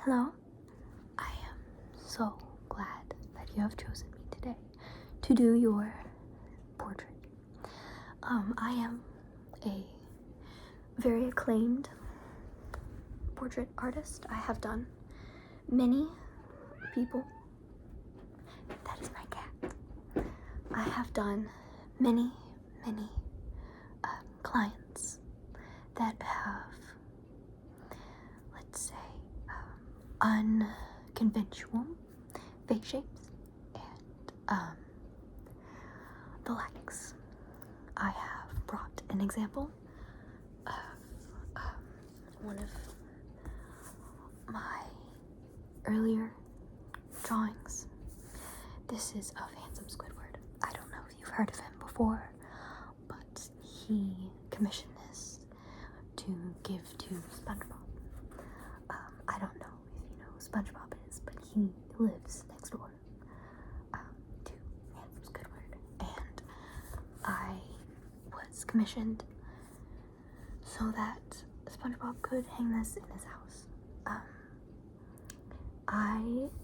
Hello. I am so glad that you have chosen me today to do your portrait. I am a very acclaimed portrait artist. I have done many people. That is my cat. I have done many clients that have, let's say, unconventional face shapes and the likes. I have brought an example of one of my earlier drawings. This is of Handsome Squidward. I don't know if you've heard of him before, but he commissioned this to give to SpongeBob. I don't know if you know who SpongeBob is, but he lives next door to Handsome Squidward, and I was commissioned so that SpongeBob could hang this in his house.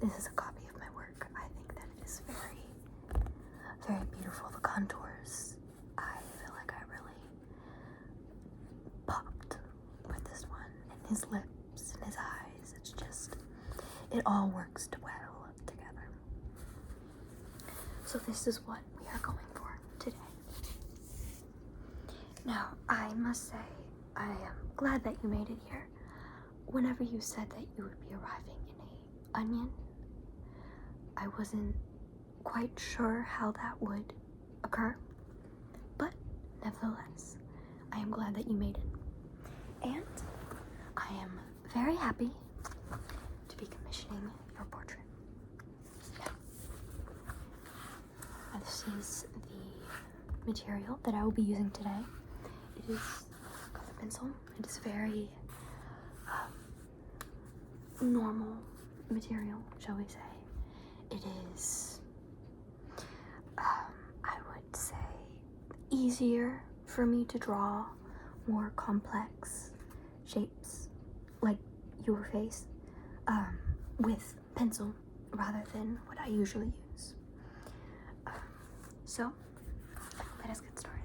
This is a copy of my work. I think that it is very beautiful. The contours, I feel like I really popped with this one, and his lips and his eyes. It's just, it all works well together. So this is what we are going for today. Now, I must say, I am glad that you made it here. Whenever you said that you would be arriving in a onion, I wasn't quite sure how that would occur, but nevertheless, I am glad that you made it. And I am very happy to be commissioning your portrait. Now, this is the material that I will be using today. It is a pencil. It is very normal material, shall we say. It is, I would say, easier for me to draw more complex shapes like your face with pencil rather than what I usually use. So let us get started.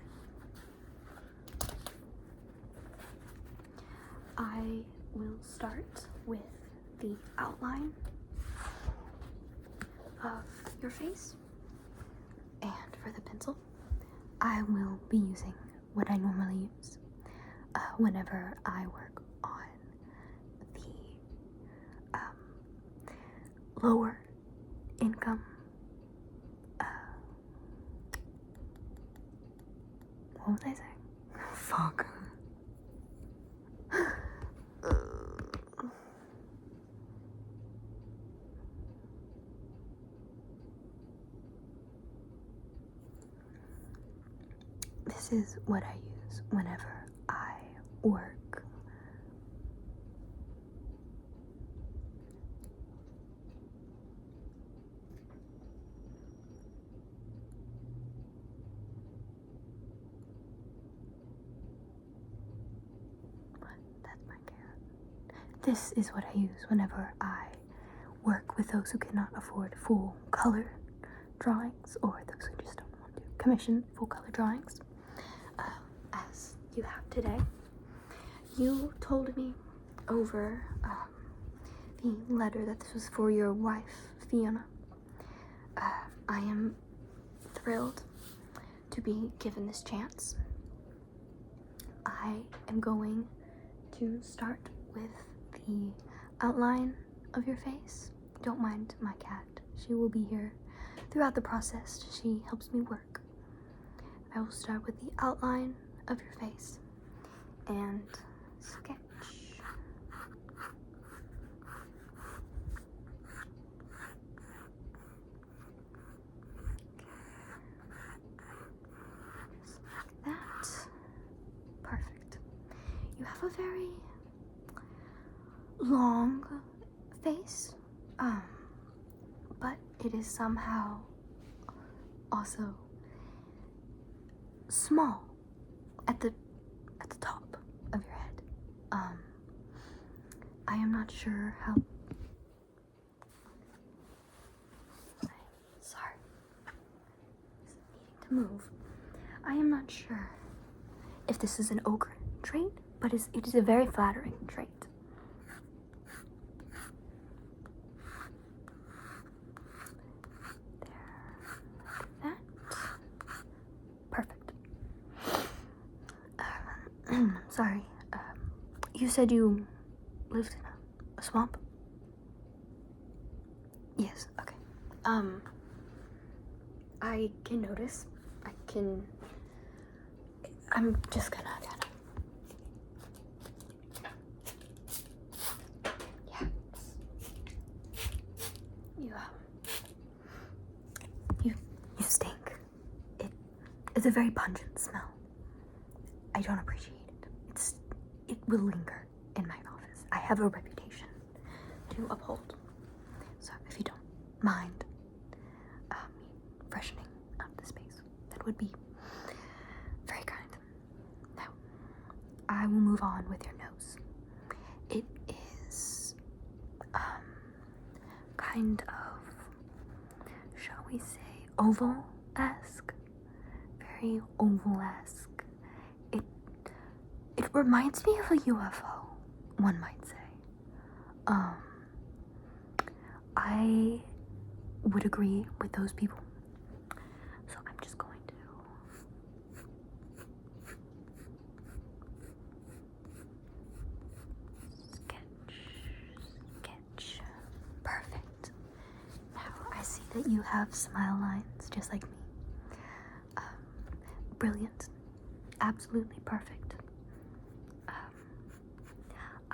I will start with the outline of your face, and for the pencil I will be using what I normally use whenever I work on the lower income what was I saying? Fuck. This is what I use whenever I work. That's my cat. This is what I use whenever I work with those who cannot afford full color drawings, or those who just don't want to commission full color drawings. As you have today, you told me over the letter that this was for your wife, Fiona. I am thrilled to be given this chance. I am going to start with the outline of your face. Don't mind my cat. She will be here throughout the process. She helps me work. I will start with the outline of your face and sketch. Just like that. Perfect. You have a very long face, but it is somehow also small at the top of your head. I am not sure how move. I am not sure if this is an ogre trait, but it is a very flattering trait. There, like that. Perfect. Sorry, you said you lived in a swamp? Yes, okay. I can notice. I'm just gonna kinda. Yeah. You stink. It's a very pungent smell. I don't appreciate it. It will linger in my office. I have a reputation to uphold. So if you don't mind freshening up the space, that would be very kind. Now, I will move on with your nose. It is kind of, shall we say, oval-esque. Very oval-esque. It reminds me of a UFO, one might say. I would agree with those people. So I'm just going to sketch. Perfect. Now I see that you have smile lines just like me. Brilliant. Absolutely perfect.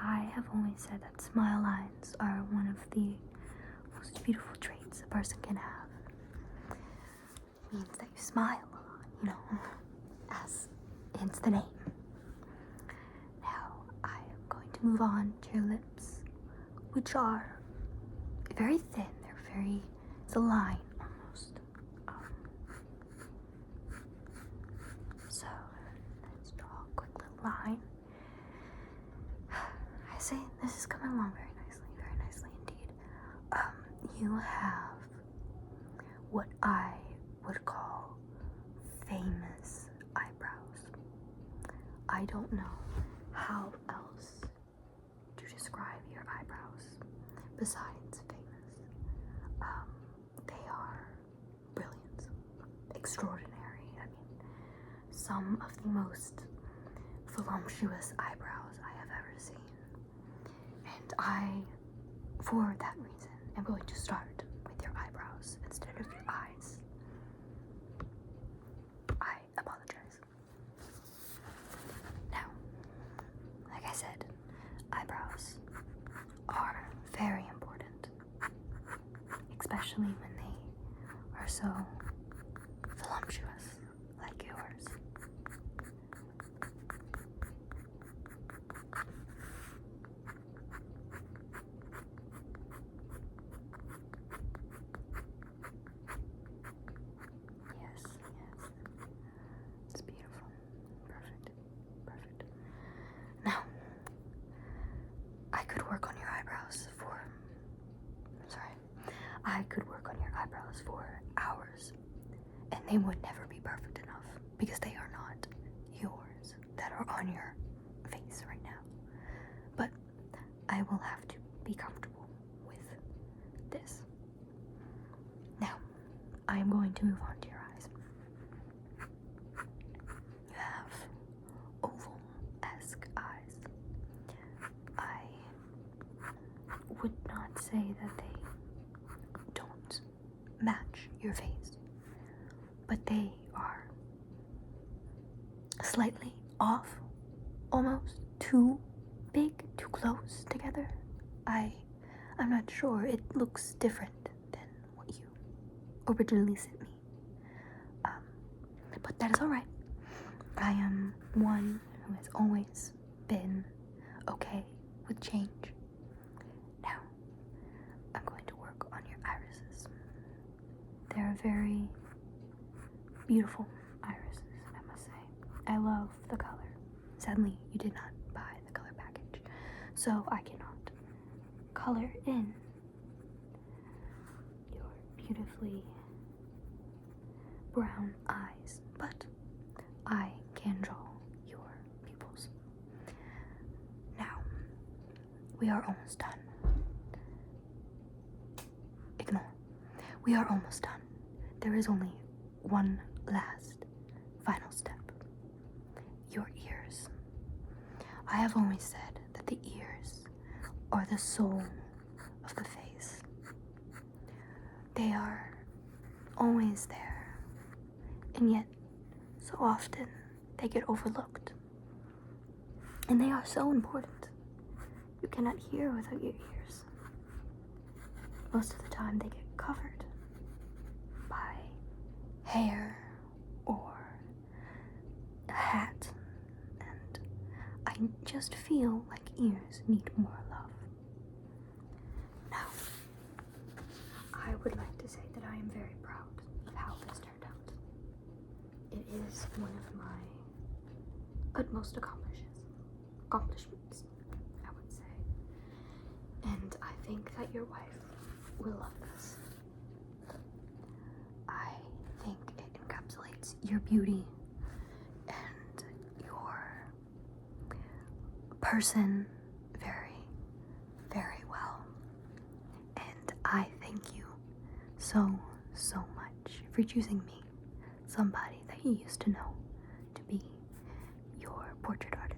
I have always said that smile lines are one of the most beautiful traits a person can have. It means that you smile, as hence the name. Now, I am going to move on to your lips, which are very thin. It's a line almost. So, let's draw a quick little line. I say this is coming along very nicely indeed. You have what I would call famous eyebrows. I don't know how else to describe your eyebrows besides famous. They are brilliant, extraordinary. I mean, some of the most voluptuous eyebrows I have ever seen. And for that reason, am going to start with your eyebrows instead of your eyes. I apologize. Now, like I said, eyebrows are very important, especially when they are so voluptuous like yours. Yes. It's beautiful. Perfect. Now, I could work on your eyebrows for hours, and they would never be perfect enough because they are not yours that are on your face right now. But I will have to be comfortable with this. Now, I am going to move on to your eyes. You have oval-esque eyes. I would not say that they don't match your face, but they are slightly off, almost too big, too close together. I'm not sure. It looks different than what you originally sent me. But that is alright. I am one who has always been okay with change. Now, I'm going to work on your irises. They're very beautiful irises, I must say. I love the color. Sadly, you did not buy the color package, so I cannot color in your beautifully brown eyes, but I can draw your pupils. Now, we are almost done. Ignore. We are almost done. There is only one last final step. Your ears. I have always said that the ears are the soul of the face. They are always there, and yet so often they get overlooked. And they are so important. You cannot hear without your ears. Most of the time they get covered by hair or a hat, and I just feel like ears need more love. Now, I would like to say that I am very proud of how this turned out. It is one of my utmost accomplishments, I would say. And I think that your wife will love this. I think it encapsulates your beauty and your person very, very well. And I thank you so much for choosing me, somebody that you used to know, to be your portrait artist.